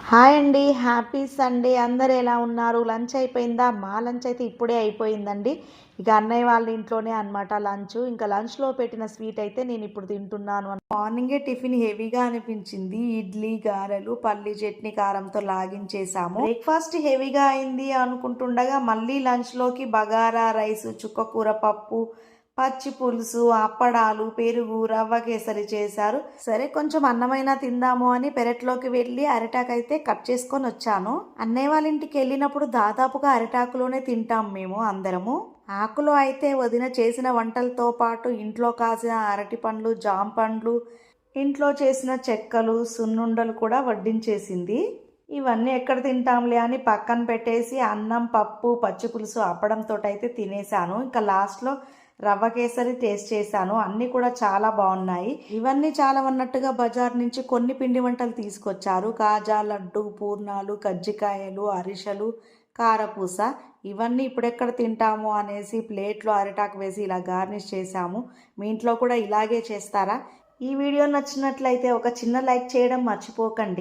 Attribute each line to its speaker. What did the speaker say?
Speaker 1: Hi అండి. Happy Sunday. అందరూ ఎలా ఉన్నారు? లంచ్ అయిపోయిందా? మా లంచ్ అయితే ఇప్పుడే అయిపోయిందండి. ఇక అన్నయ్య వాళ్ళ ఇంట్లోనే అనమాట లంచ్. ఇంకా లంచ్‌లో పెట్టిన స్వీట్ అయితే నేనిప్పుడు తింటున్నాను. మార్నింగే టిఫిన్ హెవీగా అనిపించింది. ఇడ్లీ, గారెలు, పల్లీ చట్నీ కారంతో లాగించేసాము. బ్రేక్‌ఫాస్ట్ హెవీగా అయింది అనుకుంటుండగా మళ్ళీ లంచ్‌లోకి బగారా రైస్, చుక్కకూర పప్పు, పచ్చి పులుసు, అప్పడాలు, పెరుగు, రవ్వ కేసరి చేశారు. సరే కొంచెం అన్నమైనా తిందాము అని పెరట్లోకి వెళ్ళి అరిటాకైతే కట్ చేసుకొని వచ్చాను. అన్నయ్య వాళ్ళ ఇంటికి వెళ్ళినప్పుడు దాదాపుగా అరిటాకులోనే తింటాం మేము అందరము. ఆకులో అయితే వదిన చేసిన వంటలతో పాటు ఇంట్లో కాసిన అరటి పండ్లు, జామ పండ్లు, ఇంట్లో చేసిన చెక్కలు, సున్నుండలు కూడా వడ్డించేసింది. ఇవన్నీ ఎక్కడ తింటాంలే అని పక్కన పెట్టేసి అన్నం, పప్పు, పచ్చి పులుసు, అప్పడంతో అయితే తినేసాను. ఇంకా లాస్ట్లో రవ్వ కేసరి టేస్ట్ చేశాను. అన్నీ కూడా చాలా బాగున్నాయి. ఇవన్నీ చాలా అన్నట్టుగా బజార్ నుంచి కొన్ని పిండి వంటలు తీసుకొచ్చారు. కాజా, లడ్డు, పూర్ణాలు, కజ్జికాయలు, అరిసెలు, కారపూస. ఇవన్నీ ఇప్పుడెక్కడ తింటాము అనేసి ప్లేట్లో అరిటాకు వేసి ఇలా గార్నిష్ చేశాము. మీ ఇంట్లో కూడా ఇలాగే చేస్తారా? ఈ వీడియో నచ్చినట్లయితే ఒక చిన్న లైక్ చేయడం మర్చిపోకండి.